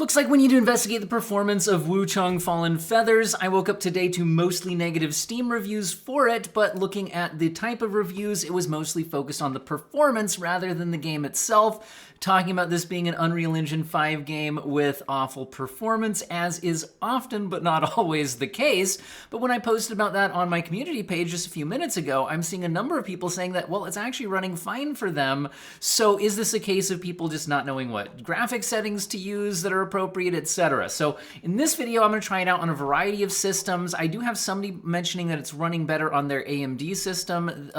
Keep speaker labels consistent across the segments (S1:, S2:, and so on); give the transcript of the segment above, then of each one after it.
S1: Looks like we need to investigate the performance of Wuchang Fallen Feathers. I woke up today to mostly negative Steam reviews for it, but looking at the type of reviews, it was mostly focused on the performance rather than the game itself, talking about this being an Unreal Engine 5 game with awful performance, as is often but not always the case. But when I posted about that on my community page just a few minutes ago, I'm seeing a number of people saying that, well, it's actually running fine for them. So is this a case of people just not knowing what graphic settings to use that are appropriate, etc.? So in this video, I'm going to try it out on a variety of systems. I do have somebody mentioning that it's running better on their AMD system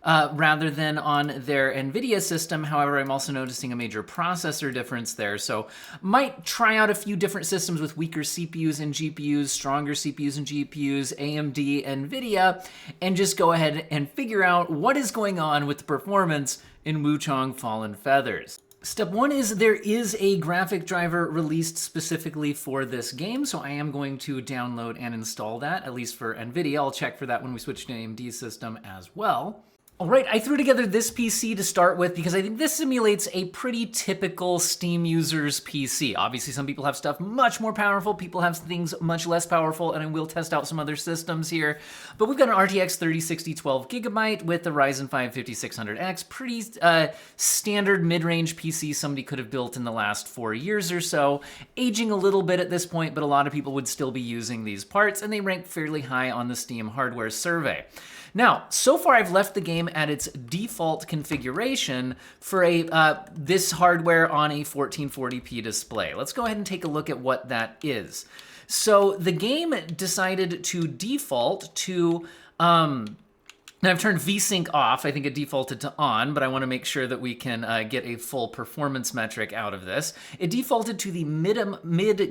S1: rather than on their Nvidia system. However, I'm also noticing a major processor difference there. So might try out a few different systems with weaker CPUs and GPUs, stronger CPUs and GPUs, AMD, Nvidia, and just go ahead and figure out what is going on with the performance in Wuchang Fallen Feathers. Step one is there is a graphic driver released specifically for this game, so I am going to download and install that, at least for Nvidia. I'll check for that when we switch to an AMD system as well. All right, I threw together this PC to start with because I think this simulates a pretty typical Steam user's PC. Obviously, some people have stuff much more powerful, people have things much less powerful, and I will test out some other systems here. But we've got an RTX 3060 12GB with the Ryzen 5 5600X, pretty standard mid-range PC somebody could have built in the last 4 years or so. Aging a little bit at this point, but a lot of people would still be using these parts, and they rank fairly high on the Steam hardware survey. Now, so far I've left the game at its default configuration for this hardware on a 1440p display. Let's go ahead and take a look at what that is. So the game decided to default to, now I've turned VSync off. I think it defaulted to on, but I want to make sure that we can get a full performance metric out of this. It defaulted to the mid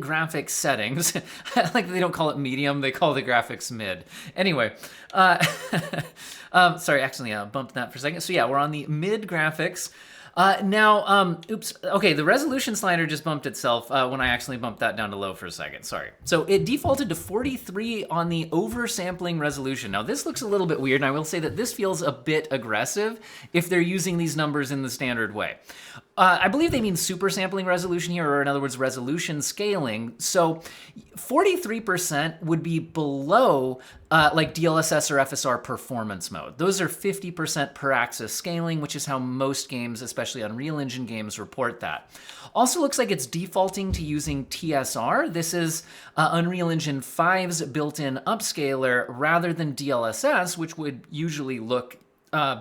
S1: graphics settings. Like they don't call it medium, they call the graphics mid. Anyway, sorry, actually bumped that for a second. So yeah, we're on the mid graphics. Oops, okay, the resolution slider just bumped itself when I accidentally bumped that down to low for a second, sorry. So it defaulted to 43 on the oversampling resolution. Now this looks a little bit weird, and I will say that this feels a bit aggressive if they're using these numbers in the standard way. I believe they mean super sampling resolution here, or in other words, resolution scaling. So 43% would be below like DLSS or FSR performance mode. Those are 50% per axis scaling, which is how most games, especially Unreal Engine games, report that. Also looks like it's defaulting to using TSR. This is Unreal Engine 5's built-in upscaler rather than DLSS, which would usually look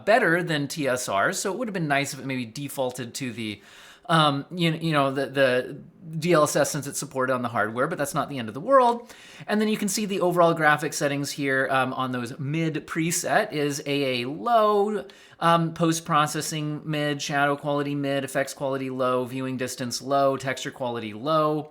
S1: better than TSR, so it would have been nice if it maybe defaulted to the, the DLSS since it's supported on the hardware, but that's not the end of the world. And then you can see the overall graphic settings here on those mid preset is AA low, post-processing mid, shadow quality mid, effects quality low, viewing distance low, texture quality low,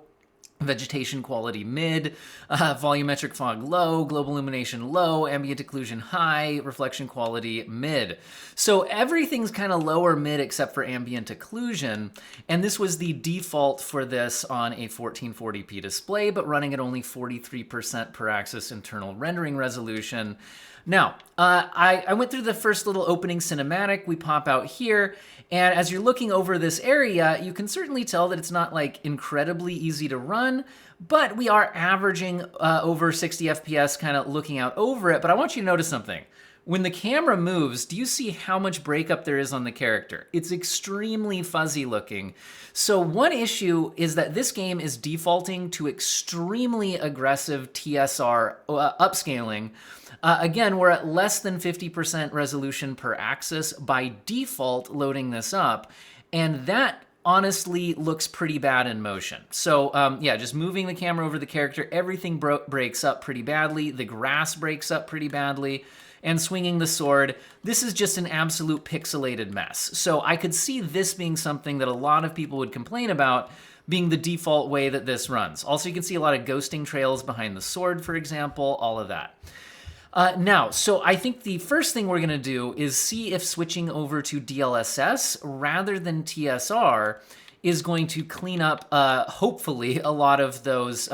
S1: vegetation quality mid, volumetric fog low, global illumination low, ambient occlusion high, reflection quality mid. So everything's kind of low or mid except for ambient occlusion, and this was the default for this on a 1440p display, but running at only 43% per axis internal rendering resolution. Now, I went through the first little opening cinematic. We pop out here, and as you're looking over this area, you can certainly tell that it's not like incredibly easy to run, but we are averaging over 60 FPS kind of looking out over it. But I want you to notice something. When the camera moves, do you see how much breakup there is on the character? It's extremely fuzzy looking. So one issue is that this game is defaulting to extremely aggressive TSR upscaling. Again, we're at less than 50% resolution per axis by default loading this up, and that honestly looks pretty bad in motion. So yeah, just moving the camera over the character, everything breaks up pretty badly. The grass breaks up pretty badly. And swinging the sword, this is just an absolute pixelated mess. So I could see this being something that a lot of people would complain about being the default way that this runs. Also, you can see a lot of ghosting trails behind the sword, for example, all of that. Now, so I think the first thing we're going to do is see if switching over to DLSS rather than TSR is going to clean up, hopefully, a lot of those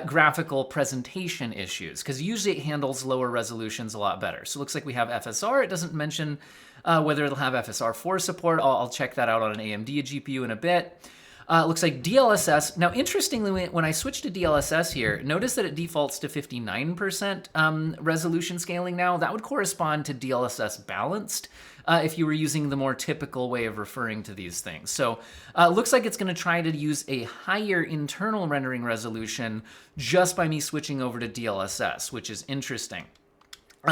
S1: graphical presentation issues, because usually it handles lower resolutions a lot better. So it looks like we have FSR. It doesn't mention whether it'll have FSR4 support. I'll check that out on an AMD GPU in a bit. Looks like DLSS. Now, interestingly, when I switch to DLSS here, notice that it defaults to 59% resolution scaling now. That would correspond to DLSS balanced if you were using the more typical way of referring to these things. So looks like it's going to try to use a higher internal rendering resolution just by me switching over to DLSS, which is interesting.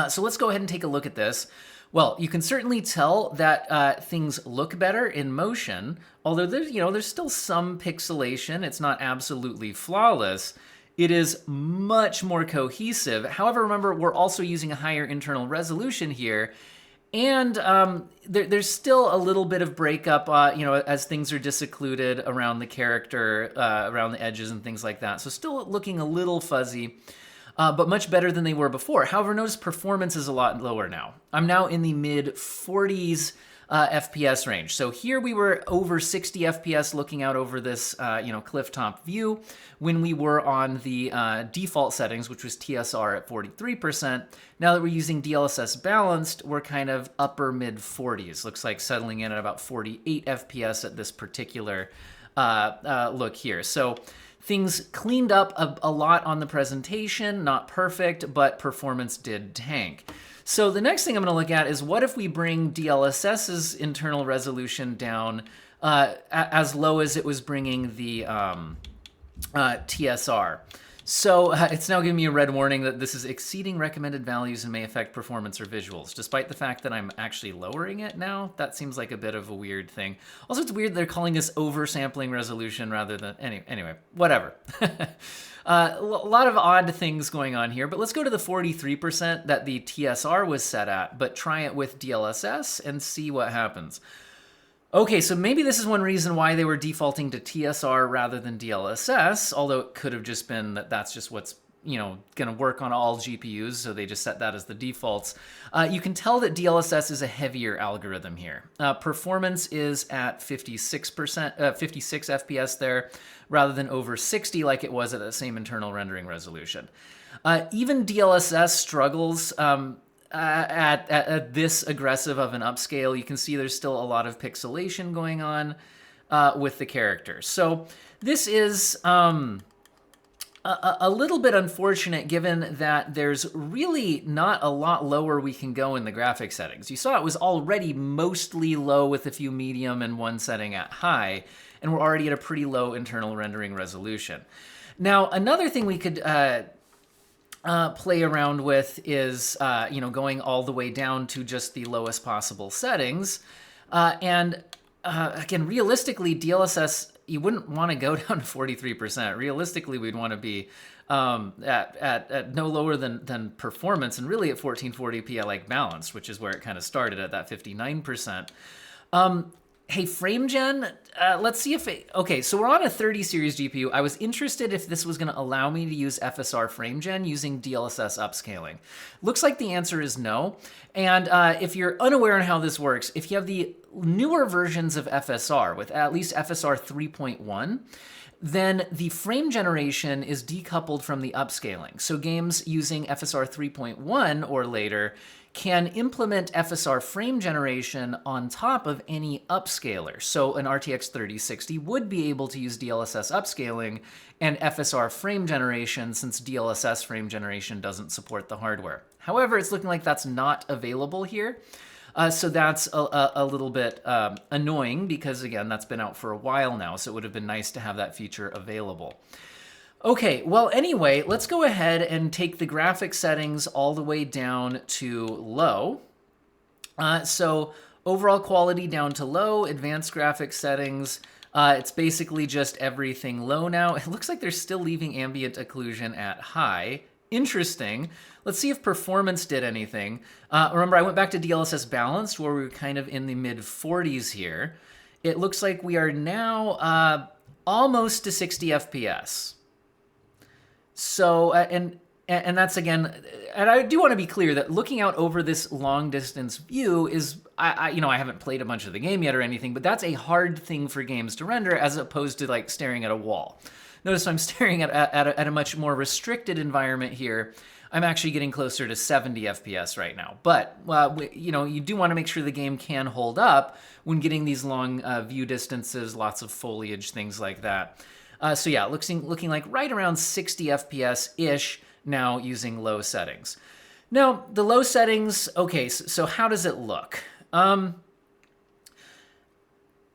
S1: So let's go ahead and take a look at this. Well, you can certainly tell that things look better in motion, although there's still some pixelation. It's not absolutely flawless. It is much more cohesive. However, remember, we're also using a higher internal resolution here, and there's still a little bit of breakup, as things are disoccluded around the character, around the edges and things like that. So still looking a little fuzzy. But much better than they were before. However, notice performance is a lot lower now. I'm now in the mid 40s FPS range. So here we were over 60 FPS looking out over this cliff top view when we were on the default settings, which was TSR at 43%. Now that we're using DLSS balanced, we're kind of upper mid 40s. Looks like settling in at about 48 FPS at this particular look here. So things cleaned up a lot on the presentation, not perfect, but performance did tank. So the next thing I'm going to look at is what if we bring DLSS's internal resolution down as low as it was bringing the TSR. So it's now giving me a red warning that this is exceeding recommended values and may affect performance or visuals. Despite the fact that I'm actually lowering it now, that seems like a bit of a weird thing. Also, it's weird they're calling this oversampling resolution rather than, anyway, whatever. A lot of odd things going on here, but let's go to the 43% that the TSR was set at, but try it with DLSS and see what happens. Okay, so maybe this is one reason why they were defaulting to TSR rather than DLSS, although it could have just been that that's just what's going to work on all GPUs, so they just set that as the defaults. You can tell that DLSS is a heavier algorithm here. Performance is at 56%, 56 FPS there, rather than over 60 like it was at the same internal rendering resolution. Even DLSS struggles at this aggressive of an upscale. You can see there's still a lot of pixelation going on with the characters. So this is a little bit unfortunate given that there's really not a lot lower we can go in the graphics settings. You saw it was already mostly low with a few medium and one setting at high, and we're already at a pretty low internal rendering resolution. Now, another thing we could play around with is, going all the way down to just the lowest possible settings. Again, realistically, DLSS, you wouldn't want to go down to 43%. Realistically, we'd want to be at no lower than performance, and really at 1440p I like balanced, which is where it kind of started at that 59%. Hey, frame gen, let's see if it, okay, so we're on a 30 series GPU. I was interested if this was gonna allow me to use FSR frame gen using DLSS upscaling. Looks like the answer is no. And if you're unaware on how this works, if you have the newer versions of FSR with at least FSR 3.1, then the frame generation is decoupled from the upscaling. So games using FSR 3.1 or later can implement FSR frame generation on top of any upscaler. So an RTX 3060 would be able to use DLSS upscaling and FSR frame generation, since DLSS frame generation doesn't support the hardware. However, it's looking like that's not available here. So that's a little bit annoying because, again, that's been out for a while now, so it would have been nice to have that feature available. Okay, well, anyway, let's go ahead and take the graphics settings all the way down to low. So overall quality down to low, advanced graphics settings. It's basically just everything low now. It looks like they're still leaving ambient occlusion at high. Interesting. Let's see if performance did anything. Remember, I went back to DLSS balanced where we were kind of in the mid 40s here. It looks like we are now almost to 60 FPS. So, and and that's again, and I do want to be clear that looking out over this long distance view is, I haven't played a bunch of the game yet or anything, but that's a hard thing for games to render as opposed to like staring at a wall. Notice I'm staring at a much more restricted environment here. I'm actually getting closer to 70 FPS right now, but you do want to make sure the game can hold up when getting these long view distances, lots of foliage, things like that. So yeah, looking like right around 60 FPS-ish now using low settings. Now, the low settings, okay, so how does it look? I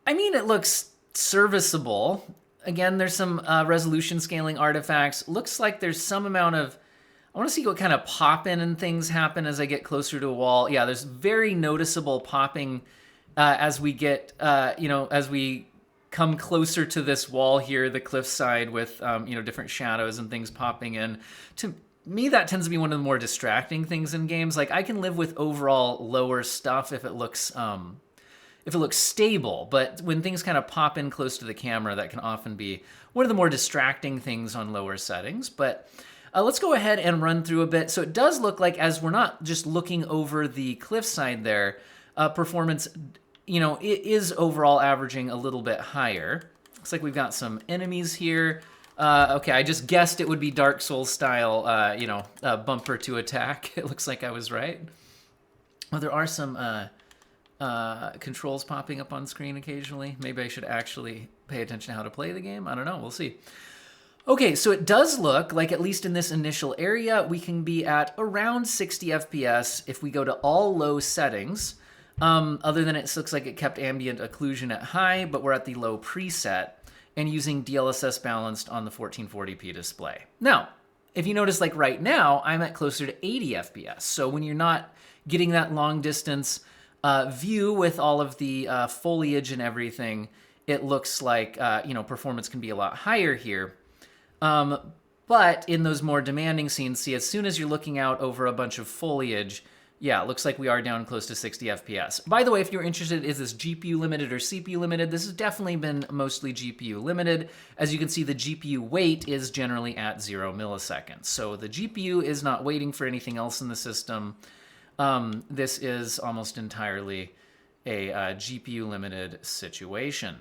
S1: mean, it looks serviceable. Again, there's some resolution scaling artifacts. Looks like there's some amount of, I want to see what kind of pop-in and things happen as I get closer to a wall. Yeah, there's very noticeable popping as we get, as we come closer to this wall here, the cliffside with, different shadows and things popping in. To me, that tends to be one of the more distracting things in games. Like, I can live with overall lower stuff if it looks stable, but when things kind of pop in close to the camera, that can often be one of the more distracting things on lower settings. But let's go ahead and run through a bit. So it does look like, as we're not just looking over the cliffside there, performance, it is overall averaging a little bit higher. Looks like we've got some enemies here. Okay, I just guessed it would be Dark Souls style, bumper to attack. It looks like I was right. Well, there are some controls popping up on screen occasionally. Maybe I should actually pay attention to how to play the game. I don't know. We'll see. Okay, so it does look like, at least in this initial area, we can be at around 60 FPS if we go to all low settings. Other than it looks like it kept ambient occlusion at high, but we're at the low preset and using DLSS balanced on the 1440p display. Now, if you notice, like right now, I'm at closer to 80 FPS. So when you're not getting that long distance view with all of the foliage and everything, it looks like, performance can be a lot higher here. But in those more demanding scenes, see, as soon as you're looking out over a bunch of foliage, yeah, it looks like we are down close to 60 FPS. By the way, if you're interested, is this GPU limited or CPU limited? This has definitely been mostly GPU limited. As you can see, the GPU wait is generally at 0 milliseconds. So the GPU is not waiting for anything else in the system. This is almost entirely a GPU limited situation.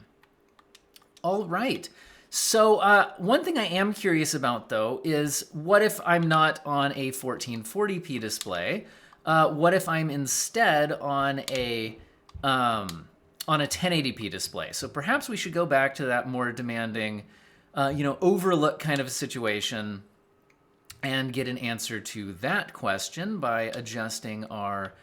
S1: All right. So one thing I am curious about, though, is what if I'm not on a 1440p display? What if I'm instead on a 1080p display? So perhaps we should go back to that more demanding, overlook kind of situation and get an answer to that question by adjusting our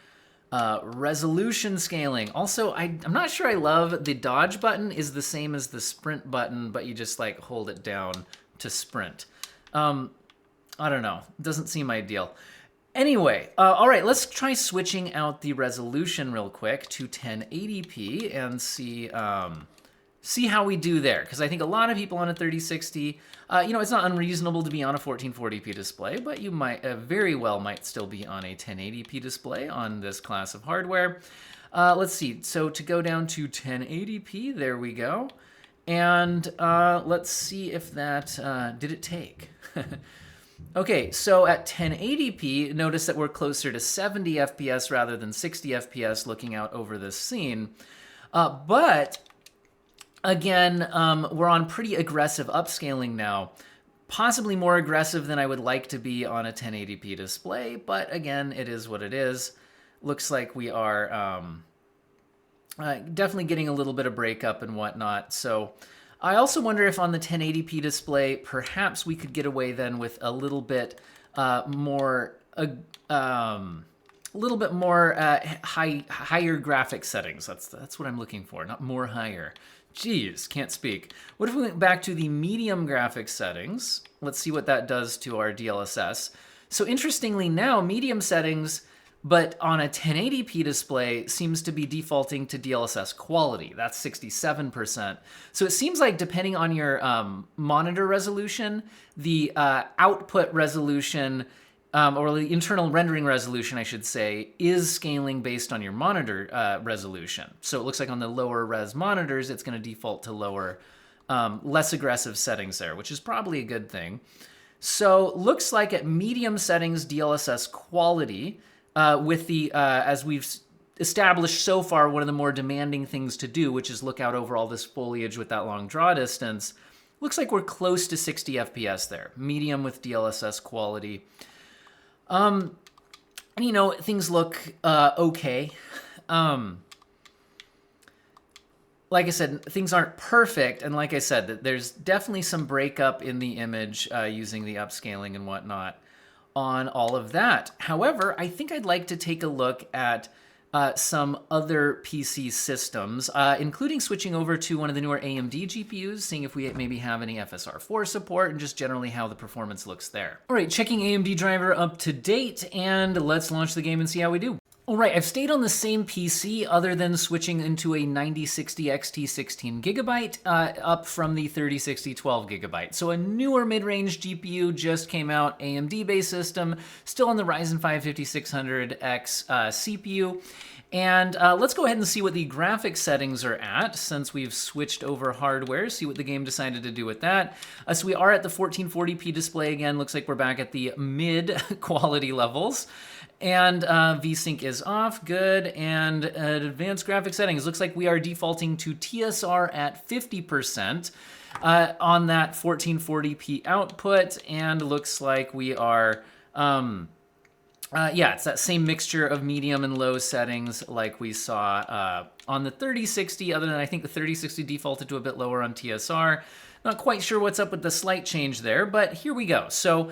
S1: resolution scaling. Also, I'm not sure I love the dodge button is the same as the sprint button, but you just like hold it down to sprint. I don't know. It doesn't seem ideal. Anyway, all right, let's try switching out the resolution real quick to 1080p and see how we do there. Because I think a lot of people on a 3060, it's not unreasonable to be on a 1440p display, but you might very well might still be on a 1080p display on this class of hardware. Let's see. So to go down to 1080p, there we go. And let's see if that, did it take? Okay, so at 1080p, notice that we're closer to 70 FPS rather than 60 FPS looking out over this scene. But again, we're on pretty aggressive upscaling now, possibly more aggressive than I would like to be on a 1080p display, but again, it is what it is. Looks like we are definitely getting a little bit of breakup and whatnot, so I also wonder if on the 1080p display, perhaps we could get away then with a little bit more higher graphic settings. That's what I'm looking for, not more higher. Jeez, can't speak. What if we went back to the medium graphics settings? Let's see what that does to our DLSS. So interestingly now, medium settings, but on a 1080p display, seems to be defaulting to DLSS quality. That's 67%. So it seems like depending on your monitor resolution, the output resolution, or the internal rendering resolution, I should say, is scaling based on your monitor resolution. So it looks like on the lower res monitors, it's going to default to lower, less aggressive settings there, which is probably a good thing. So looks like at medium settings DLSS quality, with the, as we've established so far, one of the more demanding things to do, which is look out over all this foliage with that long draw distance, looks like we're close to 60 FPS there. Medium with DLSS quality. And you know, things look okay. Like I said, things aren't perfect, and like I said, there's definitely some breakup in the image using the upscaling and whatnot on all of that. However, I think I'd like to take a look at some other PC systems, including switching over to one of the newer AMD GPUs, seeing if we maybe have any FSR4 support, and just generally how the performance looks there. All right, checking AMD driver up to date, and let's launch the game and see how we do. All right, I've stayed on the same PC other than switching into a 9060 XT 16GB up from the 3060 12GB. So a newer mid-range GPU just came out, AMD-based system, still on the Ryzen 5 5600X CPU. And let's go ahead and see what the graphics settings are at since we've switched over hardware, see what the game decided to do with that. So we are at the 1440p display again. Looks like we're back at the mid quality levels. And VSync is off, good. And advanced graphics settings, looks like we are defaulting to TSR at 50% on that 1440p output. And looks like we are, yeah, it's that same mixture of medium and low settings like we saw on the 3060, other than I think the 3060 defaulted to a bit lower on TSR. Not quite sure what's up with the slight change there, but here we go. So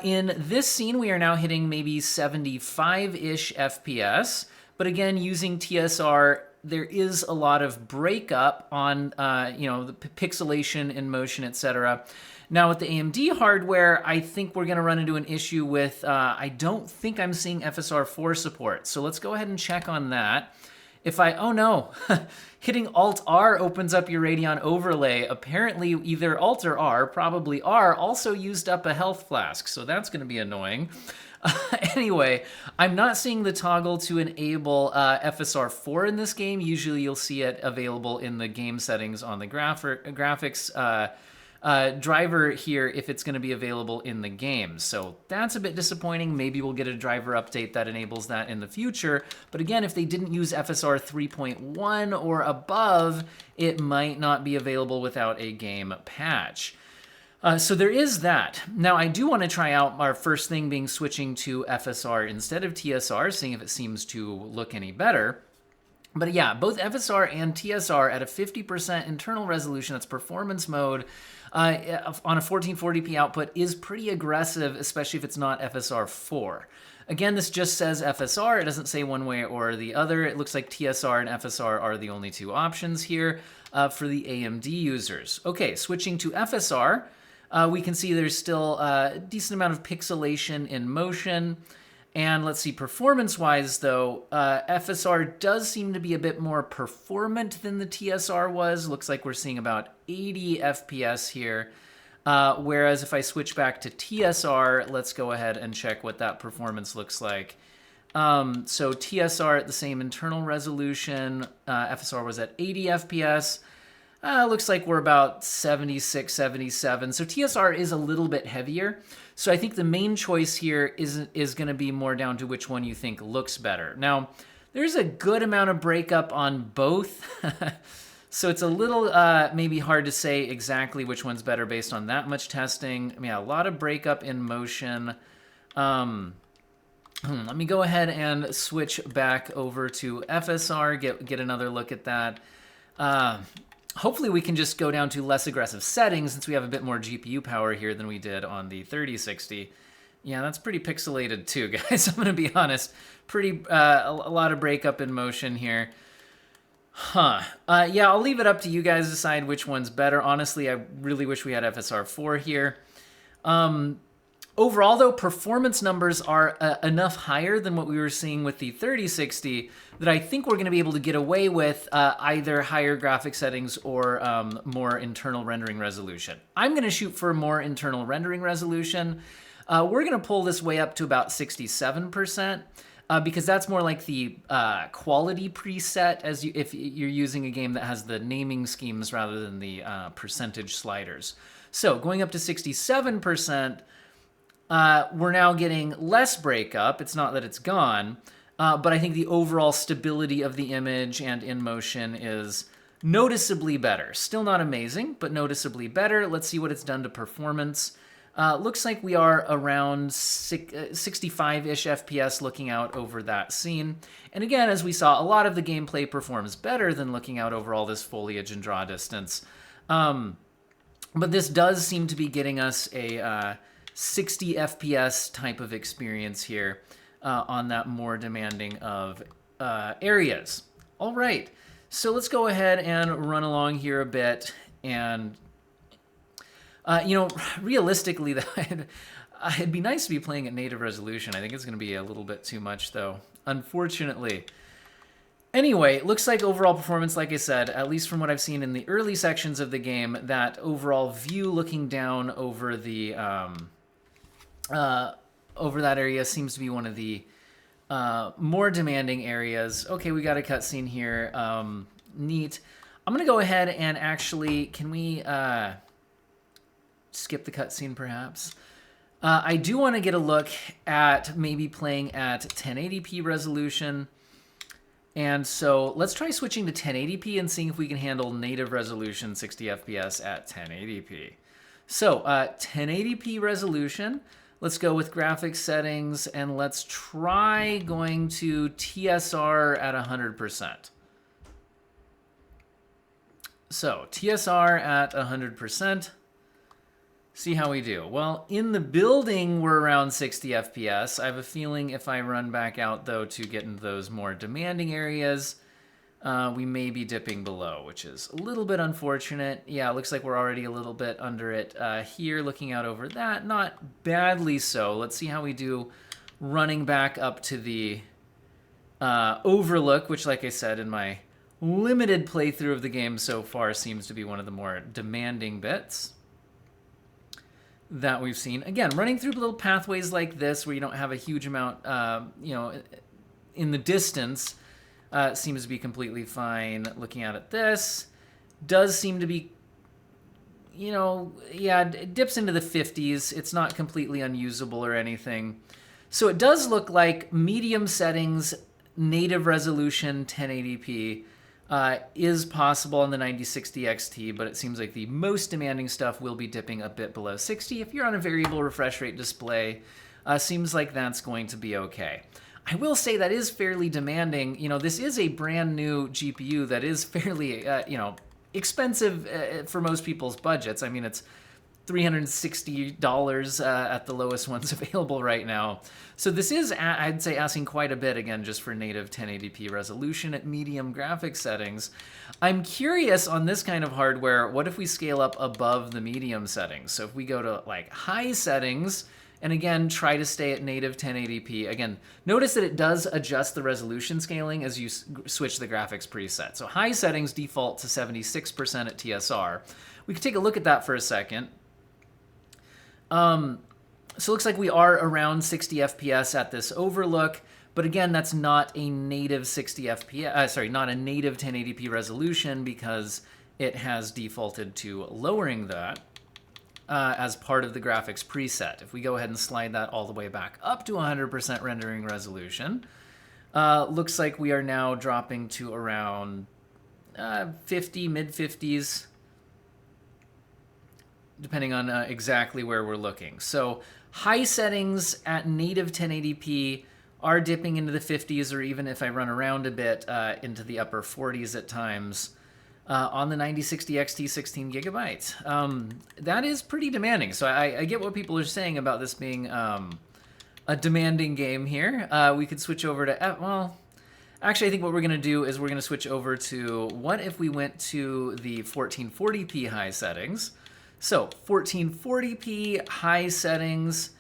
S1: in this scene, we are now hitting maybe 75-ish FPS. But again, using TSR, there is a lot of breakup on you know, the pixelation in motion, etc. Now with the AMD hardware, I think we're gonna run into an issue with, I don't think I'm seeing FSR4 support. So let's go ahead and check on that. If I, oh no, hitting Alt-R opens up your Radeon overlay. Apparently either Alt or R, probably R, also used up a health flask, so that's gonna be annoying. Anyway, I'm not seeing the toggle to enable FSR4 in this game. Usually you'll see it available in the game settings on the graphics driver here if it's going to be available in the game. So that's a bit disappointing. Maybe we'll get a driver update that enables that in the future. But again, if they didn't use FSR 3.1 or above, it might not be available without a game patch. So there is that. Now I do want to try out our first thing being switching to FSR instead of TSR, seeing if it seems to look any better. But yeah, both FSR and TSR at a 50% internal resolution, that's performance mode, on a 1440p output is pretty aggressive, especially if it's not FSR4. Again, this just says FSR. It doesn't say one way or the other. It looks like TSR and FSR are the only two options here for the AMD users. Okay, switching to FSR, we can see there's still a decent amount of pixelation in motion. And let's see, performance-wise, though, FSR does seem to be a bit more performant than the TSR was. Looks like we're seeing about 80 FPS here. Whereas if I switch back to TSR, let's go ahead and check what that performance looks like. So TSR at the same internal resolution, FSR was at 80 FPS. Looks like we're about 76, 77. So TSR is a little bit heavier. So I think the main choice here is going to be more down to which one you think looks better. Now, there's a good amount of breakup on both. So it's a little maybe hard to say exactly which one's better based on that much testing. I mean, a lot of breakup in motion. Let me go ahead and switch back over to FSR, get another look at that. Hopefully we can just go down to less aggressive settings since we have a bit more GPU power here than we did on the 3060. Yeah, that's pretty pixelated too, guys. I'm gonna be honest. Pretty, a lot of breakup in motion here. Yeah, I'll leave it up to you guys to decide which one's better. Honestly, I really wish we had FSR4 here. Overall, though, performance numbers are enough higher than what we were seeing with the 3060 that I think we're going to be able to get away with either higher graphic settings or more internal rendering resolution. I'm going to shoot for more internal rendering resolution. We're going to pull this way up to about 67%. Because that's more like the quality preset as if you're using a game that has the naming schemes rather than the percentage sliders. So going up to 67%, we're now getting less breakup. It's not that it's gone, but I think the overall stability of the image and in motion is noticeably better. Still not amazing, but noticeably better. Let's see what it's done to performance. Looks like we are around 65-ish FPS looking out over that scene. And again, as we saw, a lot of the gameplay performs better than looking out over all this foliage and draw distance. But this does seem to be getting us a 60 FPS type of experience here on that more demanding of areas. All right, so let's go ahead and run along here a bit. And, you know, realistically, it'd be nice to be playing at native resolution. I think it's going to be a little bit too much, though, unfortunately. Anyway, it looks like overall performance, like I said, at least from what I've seen in the early sections of the game, that overall view looking down over the over that area seems to be one of the more demanding areas. Okay, we got a cutscene here. Neat. I'm gonna go ahead and actually, can we skip the cutscene perhaps? I do want to get a look at maybe playing at 1080p resolution. And so let's try switching to 1080p and seeing if we can handle native resolution 60 FPS at 1080p. So 1080p resolution, let's go with graphics settings and let's try going to TSR at 100%. So TSR at 100%. See how we do. Well, in the building, we're around 60 FPS. I have a feeling if I run back out, though, to get into those more demanding areas, we may be dipping below, which is a little bit unfortunate. Yeah, it looks like we're already a little bit under it here, looking out over that. Not badly so. Let's see how we do running back up to the overlook, which, like I said, in my limited playthrough of the game so far, seems to be one of the more demanding bits that we've seen. Again, running through little pathways like this where you don't have a huge amount, you know, in the distance seems to be completely fine. Looking at this, does seem to be, you know, yeah, it dips into the 50s. It's not completely unusable or anything. So it does look like medium settings, native resolution, 1080p, is possible on the 9060 XT, but it seems like the most demanding stuff will be dipping a bit below 60. If you're on a variable refresh rate display, seems like that's going to be okay. I will say that is fairly demanding. You know, this is a brand new GPU that is fairly, you know, expensive for most people's budgets. I mean, it's $360 at the lowest ones available right now. So this is, I'd say, asking quite a bit, again, just for native 1080p resolution at medium graphics settings. I'm curious on this kind of hardware, what if we scale up above the medium settings? So if we go to like high settings, and again, try to stay at native 1080p. Again, notice that it does adjust the resolution scaling as you switch the graphics preset. So high settings default to 76% at TSR. We could take a look at that for a second. So it looks like we are around 60 FPS at this overlook, but again, that's not a native 60 FPS, sorry, not a native 1080p resolution because it has defaulted to lowering that as part of the graphics preset. If we go ahead and slide that all the way back up to 100% rendering resolution, looks like we are now dropping to around 50, mid-50s, depending on exactly where we're looking. So high settings at native 1080p are dipping into the 50s, or even if I run around a bit, into the upper 40s at times on the 9060 XT 16 gigabytes. That is pretty demanding. So I get what people are saying about this being a demanding game here. We could switch over to, well, actually I think what we're gonna do is we're gonna switch over to, what if we went to the 1440p high settings? So 1440p high settings.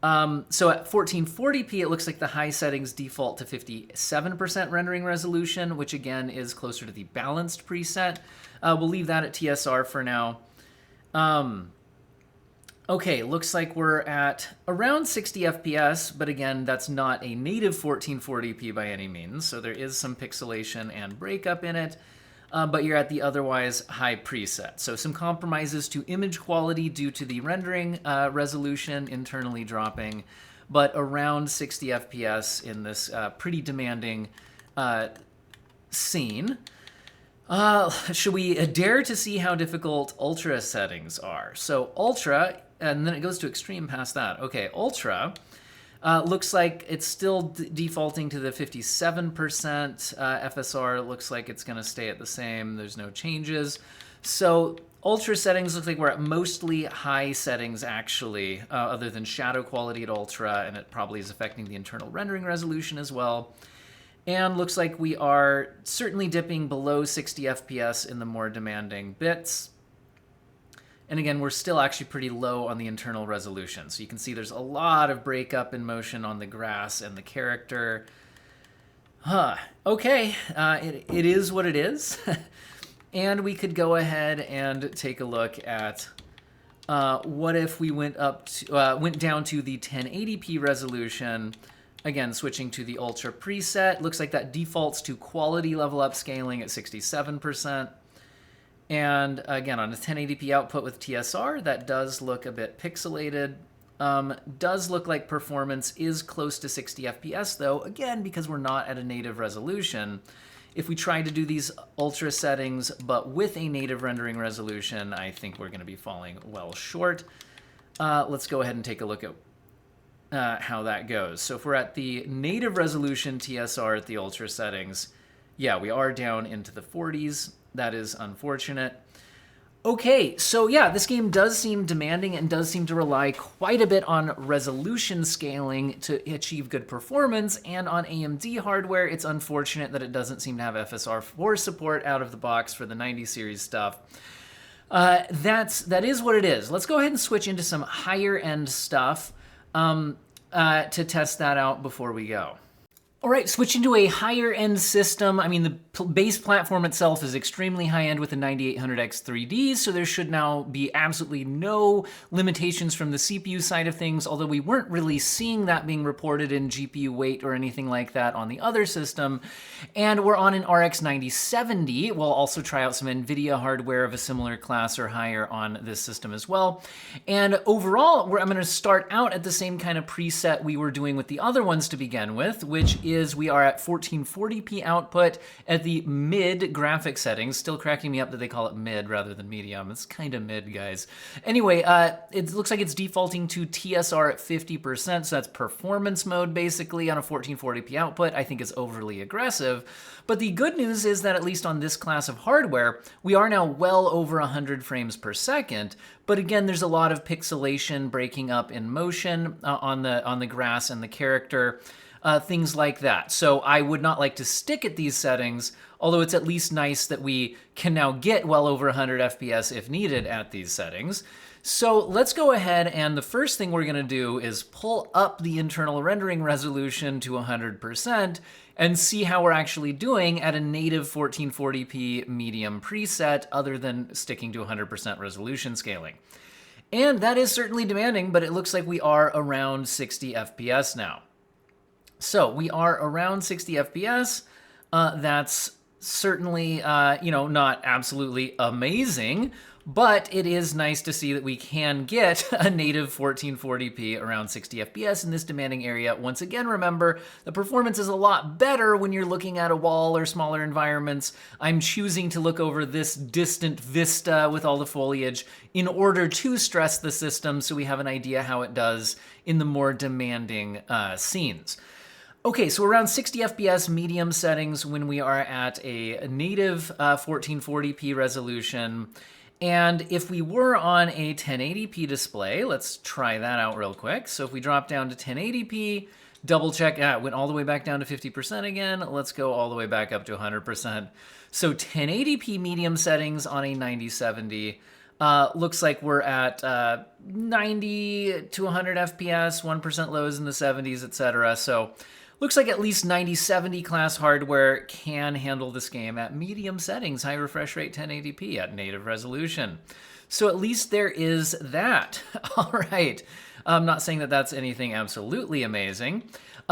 S1: So at 1440p, it looks like the high settings default to 57% rendering resolution, which again is closer to the balanced preset. We'll leave that at TSR for now. Okay, looks like we're at around 60 FPS, but again, that's not a native 1440p by any means, so there is some pixelation and breakup in it. but you're at the otherwise high preset. So some compromises to image quality due to the rendering resolution internally dropping, but around 60 FPS in this pretty demanding scene. Should we dare to see how difficult Ultra settings are? So Ultra, and then it goes to extreme past that. Okay, Ultra looks like it's still defaulting to the 57% FSR. Looks like it's going to stay at the same. There's no changes. So Ultra settings looks like we're at mostly high settings, actually, other than shadow quality at Ultra, and it probably is affecting the internal rendering resolution as well. And looks like we are certainly dipping below 60 FPS in the more demanding bits. And again, we're still actually pretty low on the internal resolution. So you can see there's a lot of breakup in motion on the grass and the character. Okay, it is what it is. And we could go ahead and take a look at what if we went down to the 1080p resolution. Again, switching to the Ultra preset, looks like that defaults to quality level upscaling at 67%. And again, on a 1080p output with TSR, that does look a bit pixelated. Does look like performance is close to 60 FPS though, again, because we're not at a native resolution. If we try to do these Ultra settings, but with a native rendering resolution, I think we're gonna be falling well short. Let's go ahead and take a look at how that goes. So if we're at the native resolution TSR at the Ultra settings, yeah, we are down into the 40s. That is unfortunate. Okay, so yeah, this game does seem demanding and does seem to rely quite a bit on resolution scaling to achieve good performance, and on AMD hardware, it's unfortunate that it doesn't seem to have FSR4 support out of the box for the 90 series stuff. That is what it is. Let's go ahead and switch into some higher end stuff to test that out before we go. All right, switching to a higher end system. I mean, the base platform itself is extremely high end with a 9800X 3D, so there should now be absolutely no limitations from the CPU side of things, although we weren't really seeing that being reported in GPU weight or anything like that on the other system. And we're on an RX 9070. We'll also try out some Nvidia hardware of a similar class or higher on this system as well. And overall, I'm gonna start out at the same kind of preset we were doing with the other ones to begin with, which is we are at 1440p output at the mid graphic settings. Still cracking me up that they call it mid rather than medium. It's kind of mid, guys. Anyway, it looks like it's defaulting to TSR at 50%, so that's performance mode basically on a 1440p output. I think it's overly aggressive. But the good news is that at least on this class of hardware, we are now well over 100 frames per second. But again, there's a lot of pixelation breaking up in motion on the grass and the character. Things like that. So I would not like to stick at these settings, although it's at least nice that we can now get well over 100 FPS if needed at these settings. So let's go ahead, and the first thing we're gonna do is pull up the internal rendering resolution to 100% and see how we're actually doing at a native 1440p medium preset, other than sticking to 100% resolution scaling. And that is certainly demanding, but it looks like we are around 60 FPS now. So we are around 60 FPS. That's certainly, not absolutely amazing, but it is nice to see that we can get a native 1440p around 60 FPS in this demanding area. Once again, remember, the performance is a lot better when you're looking at a wall or smaller environments. I'm choosing to look over this distant vista with all the foliage in order to stress the system so we have an idea how it does in the more demanding scenes. Okay, so around 60 FPS medium settings when we are at a native 1440p resolution. And if we were on a 1080p display, let's try that out real quick. So if we drop down to 1080p, double check, went all the way back down to 50% again. Let's go all the way back up to 100%. So 1080p medium settings on a 9070. Looks like we're at 90 to 100 FPS, 1% lows in the 70s, etc. So looks like at least 9070 class hardware can handle this game at medium settings, high refresh rate 1080p at native resolution. So at least there is that. All right. I'm not saying that that's anything absolutely amazing.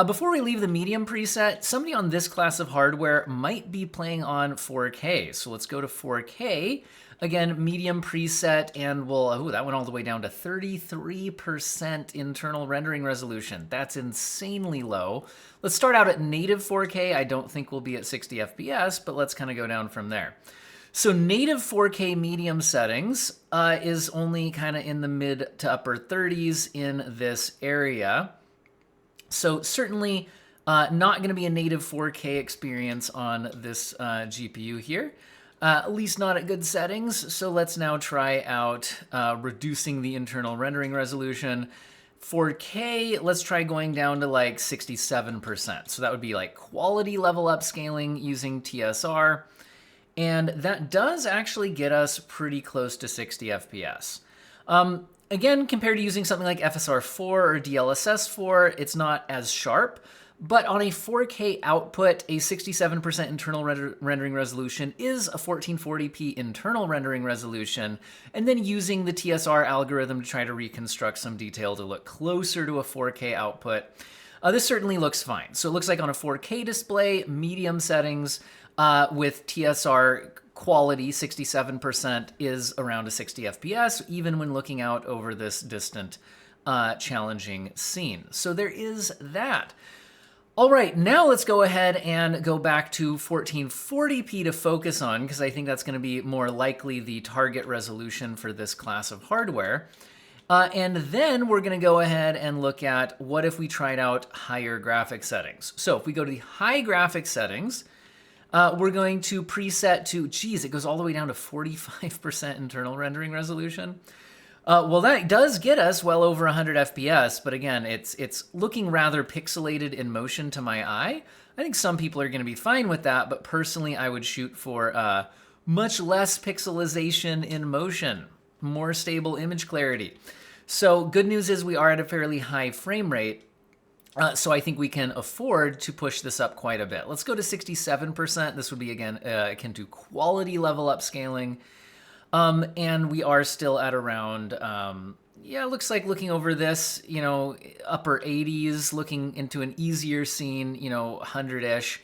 S1: Before we leave the medium preset, somebody on this class of hardware might be playing on 4K. So let's go to 4K. Again, medium preset, and we'll, that went all the way down to 33% internal rendering resolution. That's insanely low. Let's start out at native 4K. I don't think we'll be at 60 FPS, but let's kind of go down from there. So native 4K medium settings is only kind of in the mid to upper 30s in this area. So certainly not going to be a native 4K experience on this GPU here. At least not at good settings. So let's now try out reducing the internal rendering resolution. 4K, let's try going down to like 67%. So that would be like quality level upscaling using TSR. And that does actually get us pretty close to 60 FPS. Again, compared to using something like FSR4 or DLSS4, it's not as sharp. But on a 4K output, a 67% internal rendering resolution is a 1440p internal rendering resolution, and then using the TSR algorithm to try to reconstruct some detail to look closer to a 4K output, this certainly looks fine. So it looks like on a 4K display, medium settings with TSR quality, 67% is around a 60 FPS, even when looking out over this distant, challenging scene. So there is that. All right, now let's go ahead and go back to 1440p to focus on, because I think that's going to be more likely the target resolution for this class of hardware. And then we're going to go ahead and look at what if we tried out higher graphic settings. So if we go to the high graphic settings, we're going to preset to, geez, it goes all the way down to 45% internal rendering resolution. Well, that does get us well over 100 FPS, but again, it's looking rather pixelated in motion to my eye. I think some people are going to be fine with that, but personally, I would shoot for much less pixelization in motion, more stable image clarity. So good news is we are at a fairly high frame rate, so I think we can afford to push this up quite a bit. Let's go to 67%. This would be, again, akin to quality level upscaling. And we are still at around, yeah, it looks like looking over this, you know, upper 80s, looking into an easier scene, you know, 100-ish.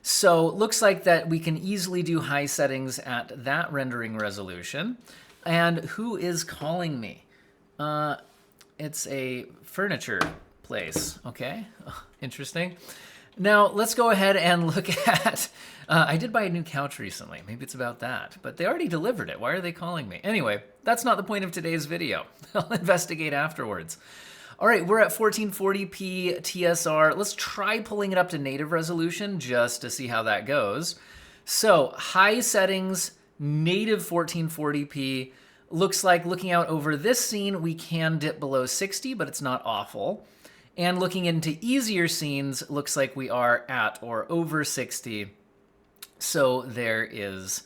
S1: So looks like that we can easily do high settings at that rendering resolution. And who is calling me? It's a furniture place, okay? Interesting. Now, let's go ahead and look at, I did buy a new couch recently. Maybe it's about that, but they already delivered it. Why are they calling me? Anyway, that's not the point of today's video. I'll investigate afterwards. All right, we're at 1440p TSR. Let's try pulling it up to native resolution just to see how that goes. So high settings, native 1440p. Looks like looking out over this scene, we can dip below 60, but it's not awful. And looking into easier scenes, looks like we are at or over 60. So there is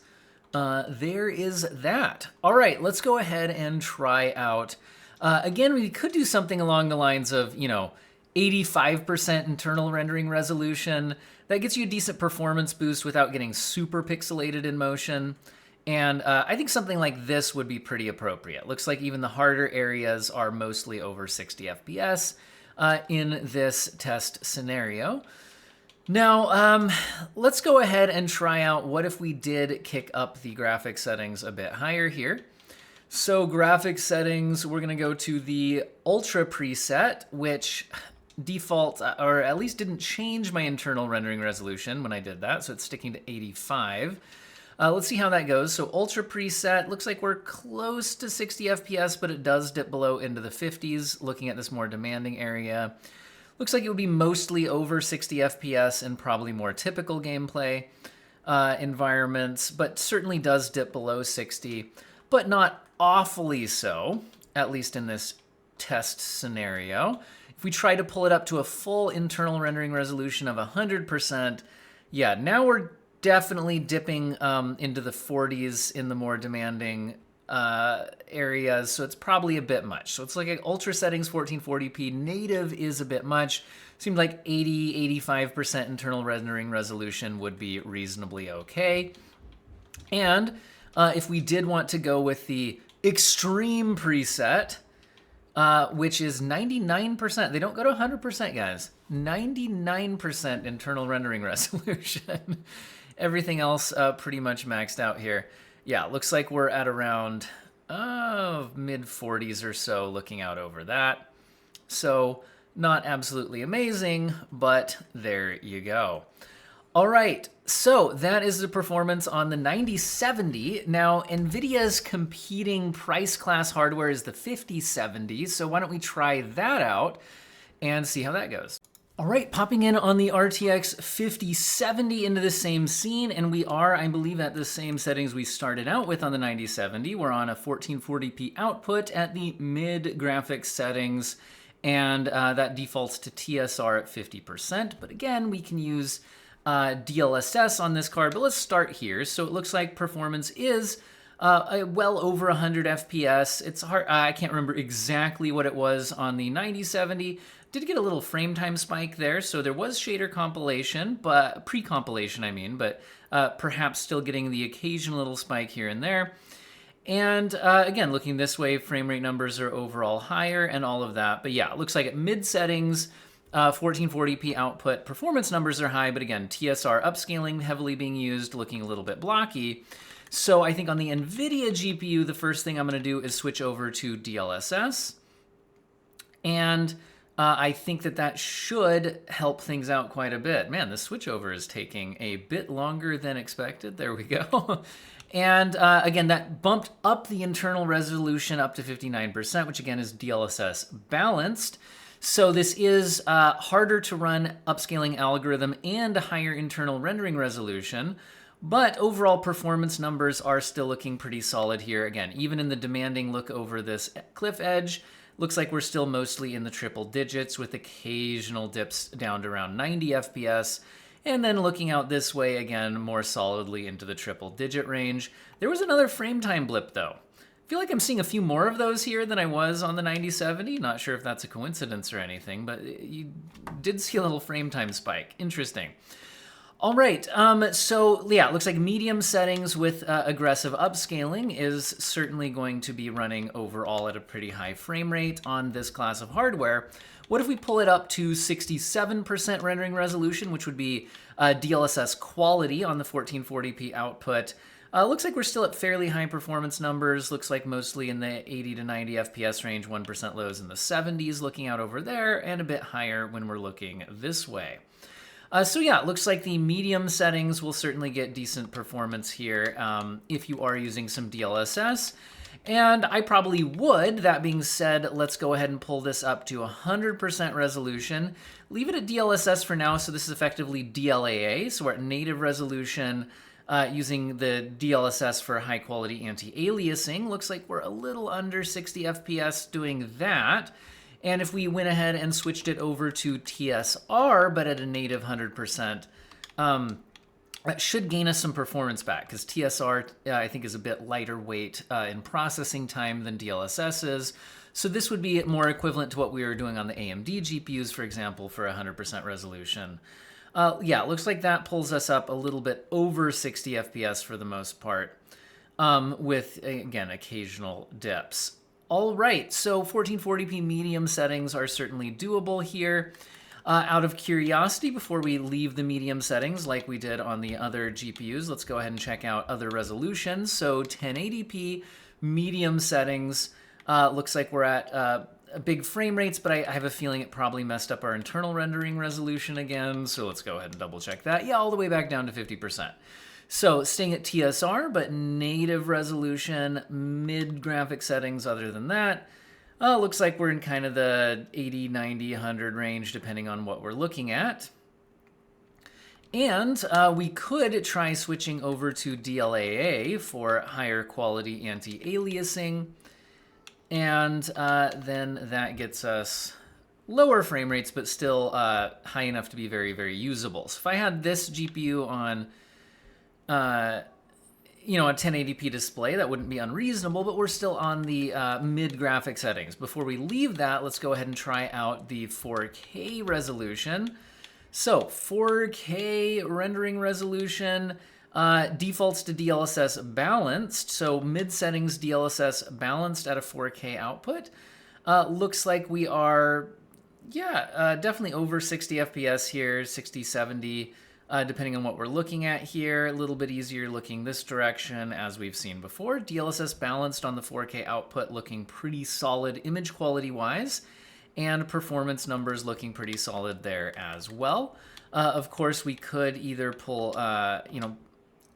S1: that. All right, let's go ahead and try out. Again, we could do something along the lines of, you know, 85% internal rendering resolution. That gets you a decent performance boost without getting super pixelated in motion. And I think something like this would be pretty appropriate. Looks like even the harder areas are mostly over 60 FPS. In this test scenario. Now, let's go ahead and try out what if we did kick up the graphic settings a bit higher here. So graphic settings, we're gonna go to the Ultra preset, which default, or at least didn't change my internal rendering resolution when I did that, so it's sticking to 85. Let's see how that goes. So Ultra preset, looks like we're close to 60 FPS, but it does dip below into the 50s, looking at this more demanding area. Looks like it would be mostly over 60 FPS and probably more typical gameplay environments, but certainly does dip below 60, but not awfully so, at least in this test scenario. If we try to pull it up to a full internal rendering resolution of 100%, yeah, now we're definitely dipping into the 40s in the more demanding areas, so it's probably a bit much. So it's like ultra settings 1440p, native is a bit much. Seemed like 80-85% internal rendering resolution would be reasonably okay. And if we did want to go with the extreme preset, which is 99%. They don't go to 100%, guys. 99% internal rendering resolution. Everything else pretty much maxed out here. Yeah, looks like we're at around mid 40s or so looking out over that. So not absolutely amazing, but there you go. All right, so that is the performance on the 9070. Now, Nvidia's competing price class hardware is the 5070, so why don't we try that out and see how that goes. All right, popping in on the RTX 5070 into the same scene, and we are, I believe, at the same settings we started out with on the 9070. We're on a 1440p output at the mid graphics settings, and that defaults to TSR at 50%. But again, we can use DLSS on this card, but let's start here. So it looks like performance is well over 100 FPS. It's hard, I can't remember exactly what it was on the 9070. Did get a little frame time spike there, so there was shader compilation, but pre-compilation I mean, but perhaps still getting the occasional little spike here and there. And again, looking this way, frame rate numbers are overall higher and all of that. But yeah, it looks like at mid settings, 1440p output, performance numbers are high, but again, TSR upscaling heavily being used, looking a little bit blocky. So I think on the Nvidia GPU, the first thing I'm gonna do is switch over to DLSS. And I think that that should help things out quite a bit. Man, the switchover is taking a bit longer than expected. There we go. And again, that bumped up the internal resolution up to 59%, which again is DLSS balanced. So this is harder to run upscaling algorithm and a higher internal rendering resolution, but overall performance numbers are still looking pretty solid here. Again, even in the demanding look over this cliff edge, looks like we're still mostly in the triple digits with occasional dips down to around 90 FPS. And then looking out this way again, more solidly into the triple digit range. There was another frame time blip though. I feel like I'm seeing a few more of those here than I was on the 9070. Not sure if that's a coincidence or anything, but you did see a little frame time spike. Interesting. All right, so yeah, it looks like medium settings with aggressive upscaling is certainly going to be running overall at a pretty high frame rate on this class of hardware. What if we pull it up to 67% rendering resolution, which would be DLSS quality on the 1440p output? Looks like we're still at fairly high performance numbers. Looks like mostly in the 80 to 90 FPS range, 1% lows in the 70s looking out over there, and a bit higher when we're looking this way. So yeah, it looks like the medium settings will certainly get decent performance here if you are using some DLSS. And I probably would. That being said, let's go ahead and pull this up to 100% resolution. Leave it at DLSS for now, so this is effectively DLAA. So we're at native resolution using the DLSS for high quality anti-aliasing. Looks like we're a little under 60 FPS doing that. And if we went ahead and switched it over to TSR, but at a native 100%, that should gain us some performance back, because TSR, I think, is a bit lighter weight in processing time than DLSS is. So this would be more equivalent to what we were doing on the AMD GPUs, for example, for 100% resolution. Yeah, it looks like that pulls us up a little bit over 60 FPS for the most part, with, again, occasional dips. All right, so 1440p medium settings are certainly doable here. Out of curiosity, before we leave the medium settings like we did on the other GPUs, let's go ahead and check out other resolutions. So 1080p medium settings, looks like we're at big frame rates, but I have a feeling it probably messed up our internal rendering resolution again. So let's go ahead and double check that. Yeah, all the way back down to 50%. So staying at TSR, but native resolution, mid graphic settings other than that. Looks like we're in kind of the 80, 90, 100 range, depending on what we're looking at. And we could try switching over to DLAA for higher quality anti-aliasing. And then that gets us lower frame rates, but still high enough to be very, very usable. So if I had this GPU on you know, a 1080p display, that wouldn't be unreasonable, but we're still on the mid graphic settings. Before we leave that, let's go ahead and try out the 4K resolution. So 4K rendering resolution, Defaults to DLSS balanced, so mid settings DLSS balanced at a 4K output. Looks like we are, definitely over 60 FPS here, 60, 70, depending on what we're looking at here. A little bit easier looking this direction, as we've seen before. DLSS balanced on the 4K output, looking pretty solid image quality-wise, and performance numbers looking pretty solid there as well. Of course, we could either pull,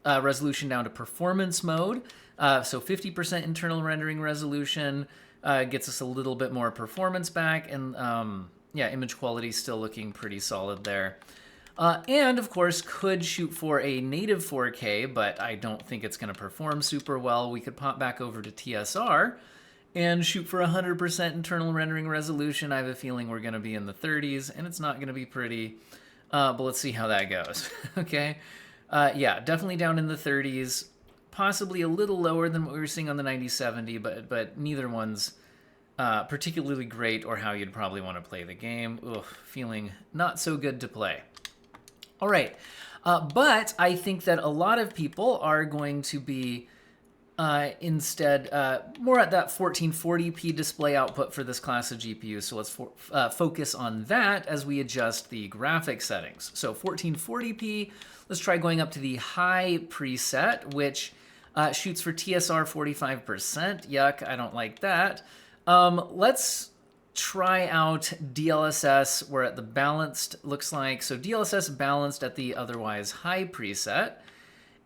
S1: resolution down to performance mode, so 50% internal rendering resolution gets us a little bit more performance back, and image quality still looking pretty solid there. And of course, could shoot for a native 4K, but I don't think it's going to perform super well. We could pop back over to TSR and shoot for 100% internal rendering resolution. I have a feeling we're going to be in the 30s, and it's not going to be pretty. But let's see how that goes. Okay. Definitely down in the 30s, possibly a little lower than what we were seeing on the 9070, but neither one's particularly great or how you'd probably want to play the game. Ugh, feeling not so good to play. All right, but I think that a lot of people are going to be instead more at that 1440p display output for this class of GPU. So let's focus on that as we adjust the graphic settings. So 1440p, let's try going up to the high preset, which shoots for TSR 45%. Yuck, I don't like that. Let's try out DLSS. We're at the balanced, looks like. So DLSS balanced at the otherwise high preset.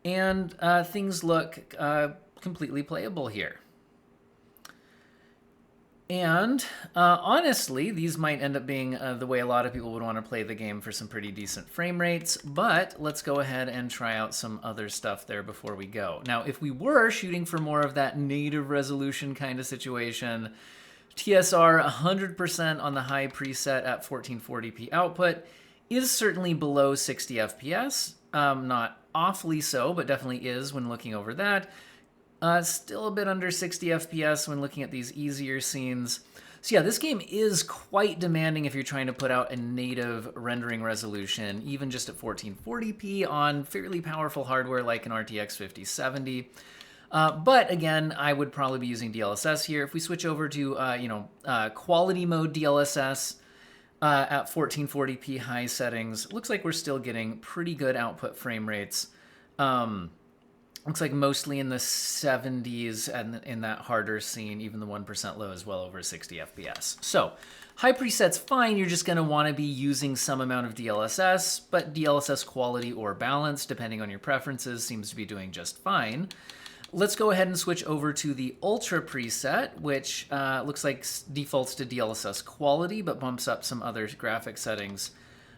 S1: And things look completely playable here. And honestly, these might end up being the way a lot of people would want to play the game for some pretty decent frame rates, but let's go ahead and try out some other stuff there before we go. Now, if we were shooting for more of that native resolution kind of situation, TSR 100% on the high preset at 1440p output is certainly below 60 FPS. Not awfully so, but definitely is when looking over that. Still a bit under 60 FPS when looking at these easier scenes. So yeah, this game is quite demanding if you're trying to put out a native rendering resolution, even just at 1440p on fairly powerful hardware like an RTX 5070. But again, I would probably be using DLSS here. If we switch over to, quality mode DLSS at 1440p high settings, looks like we're still getting pretty good output frame rates. Looks like mostly in the 70s and in that harder scene, even the 1% low is well over 60 FPS. So high preset's fine. You're just going to want to be using some amount of DLSS, but DLSS quality or balance, depending on your preferences, seems to be doing just fine. Let's go ahead and switch over to the Ultra preset, which looks like defaults to DLSS quality, but bumps up some other graphic settings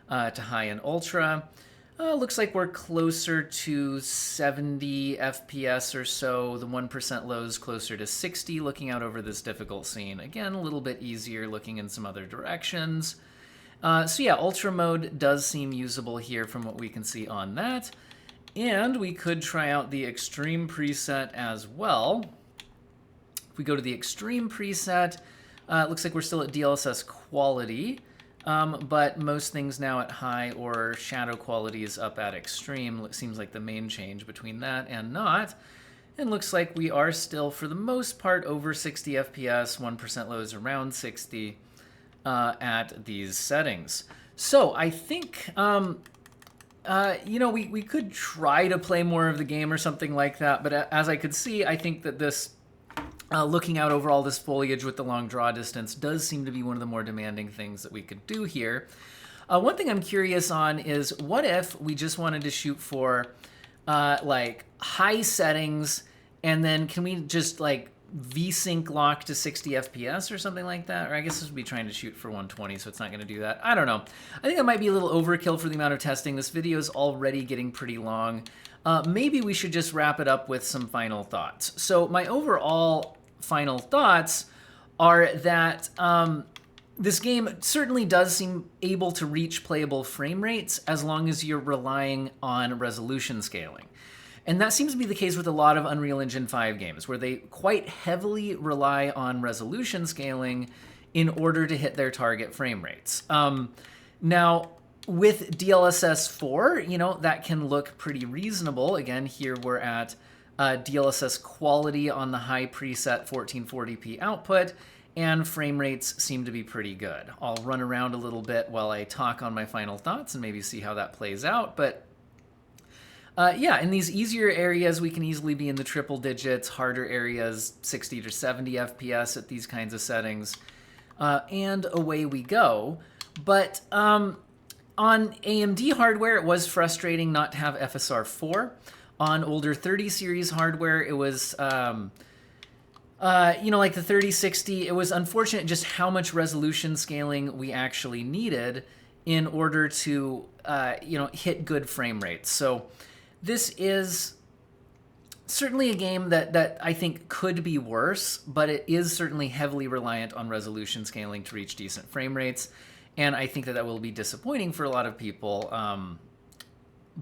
S1: to high and Ultra. Looks like we're closer to 70 FPS or so. The 1% low is closer to 60, looking out over this difficult scene. Again, a little bit easier looking in some other directions. So yeah, Ultra mode does seem usable here from what we can see on that. And we could try out the Extreme preset as well. If we go to the Extreme preset, it looks like we're still at DLSS quality. But most things now at high or shadow quality is up at extreme. It seems like the main change between that and not. And looks like we are still, for the most part, over 60 FPS, 1% low is around 60 at these settings. So I think, we could try to play more of the game or something like that. But as I could see, I think that this looking out over all this foliage with the long draw distance does seem to be one of the more demanding things that we could do here. One thing I'm curious on is, what if we just wanted to shoot for like high settings, and then can we just like VSync lock to 60 FPS or something like that? Or I guess this would be trying to shoot for 120, so it's not going to do that. I don't know. I think that might be a little overkill for the amount of testing. This video is already getting pretty long. Maybe we should just wrap it up with some final thoughts. So my overall final thoughts are that this game certainly does seem able to reach playable frame rates as long as you're relying on resolution scaling. And that seems to be the case with a lot of Unreal Engine 5 games, where they quite heavily rely on resolution scaling in order to hit their target frame rates. Now, with DLSS 4, you know, that can look pretty reasonable. Again, here we're at DLSS quality on the high preset 1440p output, and frame rates seem to be pretty good. I'll run around a little bit while I talk on my final thoughts and maybe see how that plays out, but yeah, in these easier areas, we can easily be in the triple digits, harder areas, 60 to 70 FPS at these kinds of settings, and away we go. But on AMD hardware, it was frustrating not to have FSR 4. On older 30 series hardware, it was, you know, like the 3060, it was unfortunate just how much resolution scaling we actually needed in order to, you know, hit good frame rates. So this is certainly a game that I think could be worse, but it is certainly heavily reliant on resolution scaling to reach decent frame rates. And I think that will be disappointing for a lot of people.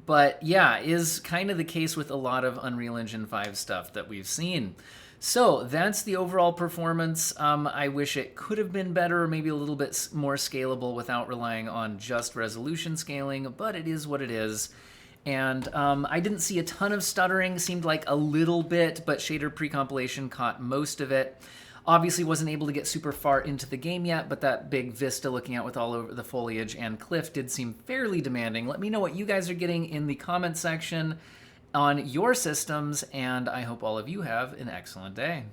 S1: But yeah, is kind of the case with a lot of Unreal Engine 5 stuff that we've seen. So that's the overall performance. I wish it could have been better, or maybe a little bit more scalable without relying on just resolution scaling, but it is what it is. And I didn't see a ton of stuttering, seemed like a little bit, but shader pre-compilation caught most of it. Obviously wasn't able to get super far into the game yet, but that big vista looking out with all over the foliage and cliff did seem fairly demanding. Let me know what you guys are getting in the comment section on your systems, and I hope all of you have an excellent day.